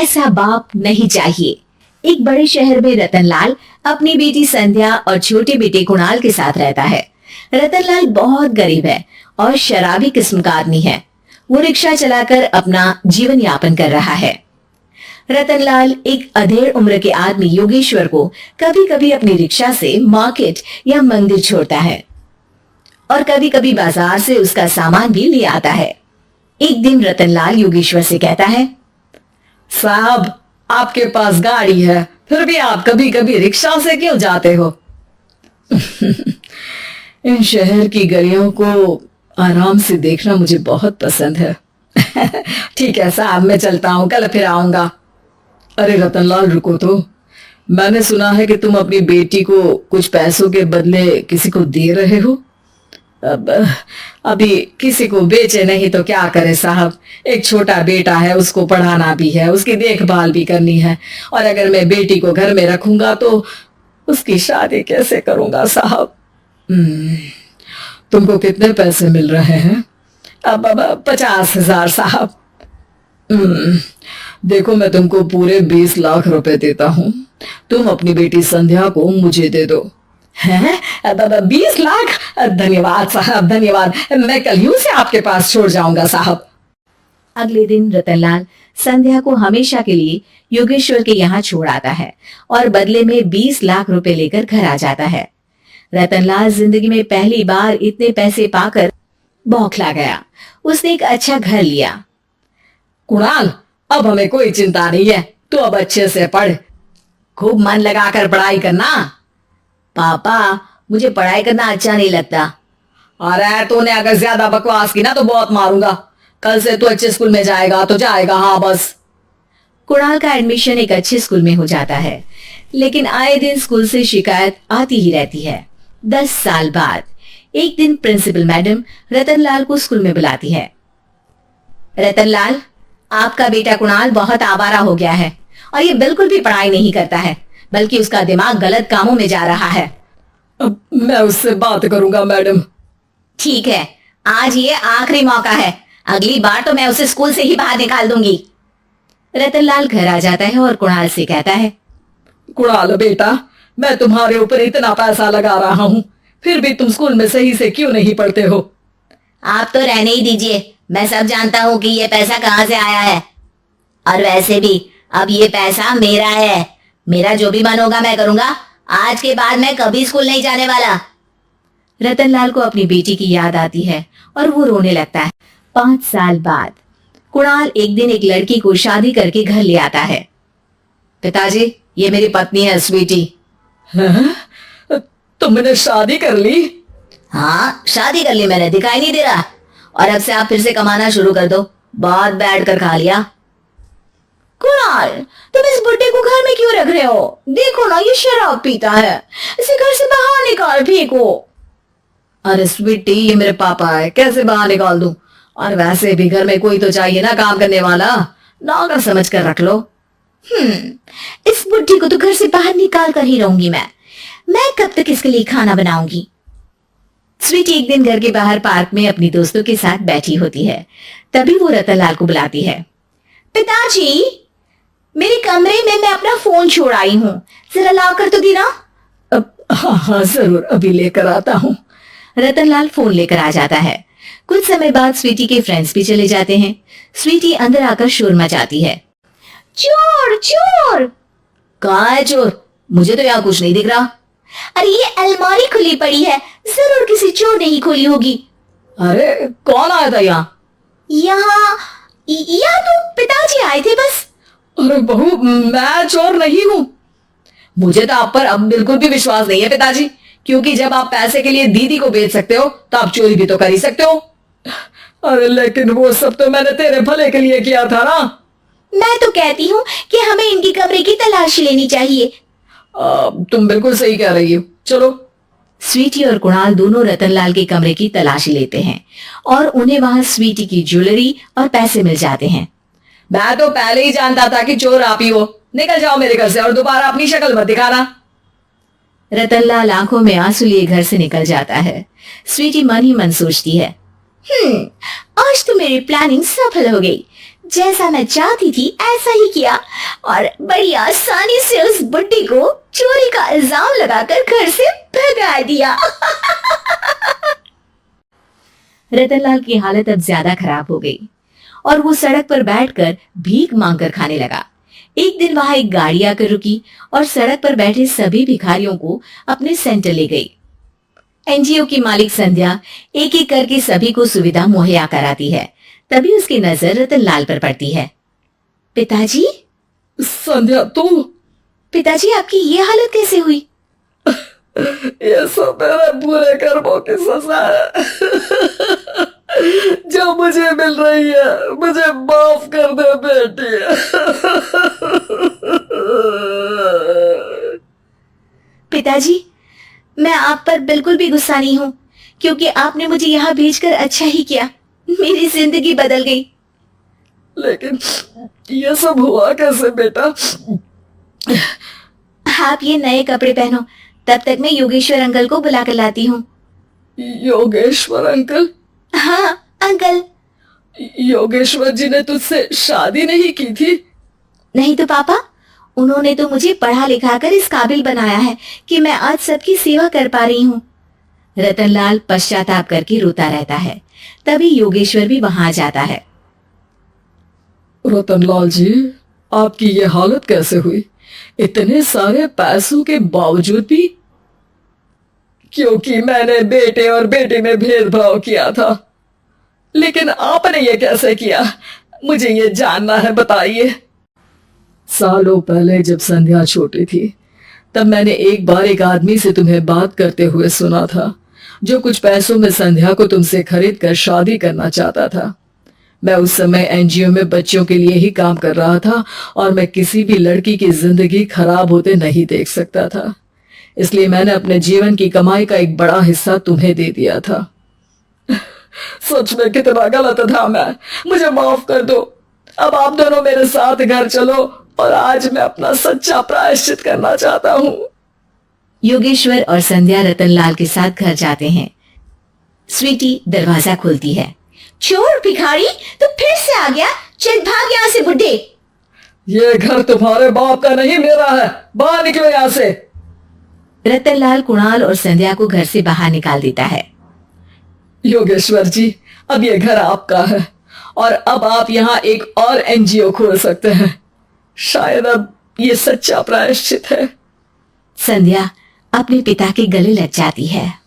ऐसा बाप नहीं चाहिए। एक बड़े शहर में रतनलाल अपनी बेटी संध्या और छोटे बेटे कुणाल के साथ रहता है। रतनलाल बहुत गरीब है और शराबी किस्म का आदमी है। वो रिक्शा चलाकर अपना जीवन यापन कर रहा है। रतनलाल एक अधेड़ उम्र के आदमी योगेश्वर को कभी कभी अपनी रिक्शा से मार्केट या मंदिर छोड़ता है और कभी कभी बाजार से उसका सामान भी ले आता है। एक दिन रतनलाल योगेश्वर से कहता है, साहब, आपके पास गाड़ी है, फिर भी आप कभी कभी रिक्शा से क्यों जाते हो? इन शहर की गलियों को आराम से देखना मुझे बहुत पसंद है। ठीक है साहब, मैं चलता हूँ, कल फिर आऊंगा। अरे रतनलाल, रुको तो। मैंने सुना है कि तुम अपनी बेटी को कुछ पैसों के बदले किसी को दे रहे हो। अब अभी किसी को बेचे नहीं तो क्या करे साहब। एक छोटा बेटा है, उसको पढ़ाना भी है, उसकी देखभाल भी करनी है, और अगर मैं बेटी को घर में रखूंगा तो उसकी शादी कैसे करूंगा साहब। तुमको कितने पैसे मिल रहे हैं? अब 50,000 साहब। देखो, मैं तुमको पूरे 20 लाख रुपए देता हूँ। तुम अपनी बेटी संध्या को मुझे दे दो। हैं? 20 लाख? धन्यवाद साहब, धन्यवाद। मैं कल यूं से आपके पास छोड़ जाऊंगा साहब। अगले दिन रतनलाल संध्या को हमेशा के लिए योगेश्वर के यहाँ छोड़ आता है और बदले में 20 लाख रुपए लेकर घर आ जाता है। रतनलाल जिंदगी में पहली बार इतने पैसे पाकर बौखला गया। उसने एक अच्छा घर लिया। कुणाल, अब हमें कोई चिंता नहीं है, तू अब अच्छे से पढ़, खूब मन लगाकर पढ़ाई करना। पापा, मुझे पढ़ाई करना अच्छा नहीं लगता। अरे तूने अगर ज्यादा बकवास की ना तो बहुत मारूंगा। कल से तू अच्छे स्कूल में जाएगा तो जाएगा, हाँ बस। कुणाल का एडमिशन एक अच्छे स्कूल में हो जाता है, लेकिन आए दिन स्कूल से शिकायत आती ही रहती है। 10 साल बाद एक दिन प्रिंसिपल मैडम रतनलाल को स्कूल में बुलाती है। रतनलाल, आपका बेटा कुणाल बहुत आवारा हो गया है और ये बिल्कुल भी पढ़ाई नहीं करता है, बल्कि उसका दिमाग गलत कामों में जा रहा है। अब मैं उससे बात करूंगा मैडम। ठीक है, आज ये आखिरी मौका है, अगली बार तो मैं उसे स्कूल से ही बाहर निकाल दूंगी। रतनलाल घर आ जाता है और कुणाल से कहता है, कुणाल बेटा, मैं तुम्हारे ऊपर इतना पैसा लगा रहा हूँ, फिर भी तुम स्कूल में सही से क्यों नहीं पढ़ते हो? आप तो रहने ही दीजिए, मैं सब जानता हूँ कि ये पैसा कहाँ से आया है। और वैसे भी अब ये पैसा मेरा है, मेरा जो भी मन होगा मैं करूंगा। आज के बाद मैं कभी स्कूल नहीं जाने वाला। रतनलाल को अपनी बेटी की याद आती है और वो रोने लगता है। 5 साल बाद कुणाल एक दिन एक लड़की को शादी करके घर ले आता है। पिताजी, ये मेरी पत्नी है स्वीटी। तुमने शादी कर ली? हाँ, शादी कर ली मैंने, दिखाई नहीं दे रहा। और अब से आप फिर से कमाना शुरू कर दो, बहुत बैठ कर खा लिया। कुणाल, तुम इस बुड्ढे को घर में क्यों रख रहे हो? देखो ना, ये शराब पीता है, इसे घर से बाहर निकाल फेंको। अरे स्वीटी, ये मेरे पापा है, कैसे बाहर निकाल दूं? और वैसे भी घर में कोई तो चाहिए ना काम करने वाला, नौकर समझ कर रख लो। इस बुड्ढी को तो घर से बाहर निकाल कर ही रहूंगी मैं कब तक इसके लिए खाना बनाऊंगी। स्वीटी एक दिन घर के बाहर पार्क में अपनी दोस्तों के साथ बैठी होती है। तभी वो रतनलाल को बुलाती है। पिताजी, मेरे कमरे में मैं अपना फोन छोड़ आई हूँ, जरा ला कर तो देना। हाँ जरूर, अभी लेकर आता हूँ। रतनलाल फोन लेकर आ जाता है। कुछ समय बाद स्वीटी के फ्रेंड्स भी चले जाते हैं। स्वीटी अंदर आकर शोर मचाती है। चोर चोर! कहाँ है चोर? मुझे तो यहाँ कुछ नहीं दिख रहा। अरे ये अलमारी खुली पड़ी है, जरूर किसी चोर ने ही खोली होगी। अरे कौन आया था यहाँ? यहाँ तो पिताजी आए थे बस। अरे बहू, मैं चोर नहीं हूँ। मुझे तो आप पर अब बिल्कुल भी विश्वास नहीं है पिताजी, क्योंकि जब आप पैसे के लिए दीदी को बेच सकते हो तो आप चोरी भी तो कर ही सकते हो। अरे लेकिन वो सब तो मैंने तेरे भले के लिए किया था ना। मैं तो कहती हूँ कि हमें इनके कमरे की तलाशी लेनी चाहिए। तुम बिल्कुल सही कह रही हो, चलो। स्वीटी और कुणाल दोनों रतनलाल के कमरे की तलाशी लेते हैं और उन्हें वहां स्वीटी की ज्वेलरी और पैसे मिल जाते हैं। मैं तो पहले ही जानता था कि चोर आप ही हो। निकल जाओ मेरे घर से और दोबारा अपनी शक्ल मत दिखाना। रतनलाल आंखों में आंसू लिए घर से निकल जाता है। स्वीटी मन ही मन सोचती है, आज तो मेरी प्लानिंग सफल हो गई। जैसा मैं चाहती थी ऐसा ही किया। और बड़ी आसानी से उस बुड्ढी को चोरी का इल्जाम लगाकर घर से भगा दिया। रतनलाल की हालत अब ज्यादा खराब हो गई और वो सड़क पर बैठकर भीख मांगकर खाने लगा। एक दिन वहां एक गाड़ी आकर रुकी और सड़क पर बैठे सभी भिखारियों को अपने सेंटर ले गई। एनजीओ की मालिक संध्या एक एक करके सभी को सुविधा मुहैया कराती है। तभी उसकी नजर रतनलाल पर पड़ती है। पिताजी, संध्या तू? पिताजी आपकी ये हालत कैसे हुई? ये सब मेरे बुरे कर्मों की सजा है जो मुझे मिल रही है। मुझे माफ कर दे बेटी। पिताजी, मैं आप पर बिल्कुल भी गुस्सा नहीं हूँ, क्योंकि आपने मुझे यहाँ भेजकर अच्छा ही किया। मेरी जिंदगी बदल गई। लेकिन ये सब हुआ कैसे बेटा? आप ये नए कपड़े पहनो, तब तक मैं योगेश्वर अंकल को बुला कर लाती हूँ। योगेश्वर अंकल? हाँ अंकल। योगेश्वर जी ने तुझसे शादी नहीं की थी? नहीं तो पापा, उन्होंने तो मुझे पढ़ा लिखा कर इस काबिल बनाया है कि मैं आज सबकी सेवा कर पा रही हूँ। रतनलाल पश्चाताप करके रोता रहता है। तभी योगेश्वर भी वहां आ जाता है। रतनलाल जी, आपकी ये हालत कैसे हुई इतने सारे पैसों के बावजूद भी? क्योंकि मैंने बेटे और बेटी में भेदभाव किया था। लेकिन आपने ये कैसे किया? मुझे ये जानना है, बताइए। सालों पहले जब संध्या छोटी थी, तब मैंने एक बार एक आदमी से तुम्हें बात करते हुए सुना था, जो कुछ पैसों में संध्या को तुमसे खरीद कर शादी करना चाहता था। मैं उस समय एनजीओ में बच्चों के लिए ही काम कर रहा था और मैं किसी भी लड़की की जिंदगी खराब होते नहीं देख सकता था। इसलिए मैंने अपने जीवन की कमाई का एक बड़ा हिस्सा तुम्हें दे दिया था। सच में कितना गलत था मैं। मुझे माफ कर दो। अब आप दोनों मेरे साथ घर चलो और आज मैं अपना सच्चा प्रायश्चित करना चाहता हूँ। योगेश्वर और संध्या रतनलाल के साथ घर जाते हैं। स्वीटी दरवाजा खोलती है। चोर भिखारी, तू फिर से आ गया? चल भाग यहाँ से बुड्ढे। ये घर तुम्हारे बाप का नहीं, मेरा है। बाहर निकलो यहाँ से। रतनलाल कुणाल और संध्या को घर से बाहर निकाल देता है। योगेश्वर जी, अब ये घर आपका है और अब आप यहाँ एक और एनजीओ खोल सकते हैं। शायद अब ये सच्चा प्रायश्चित है। संध्या अपने पिता के गले लग जाती है।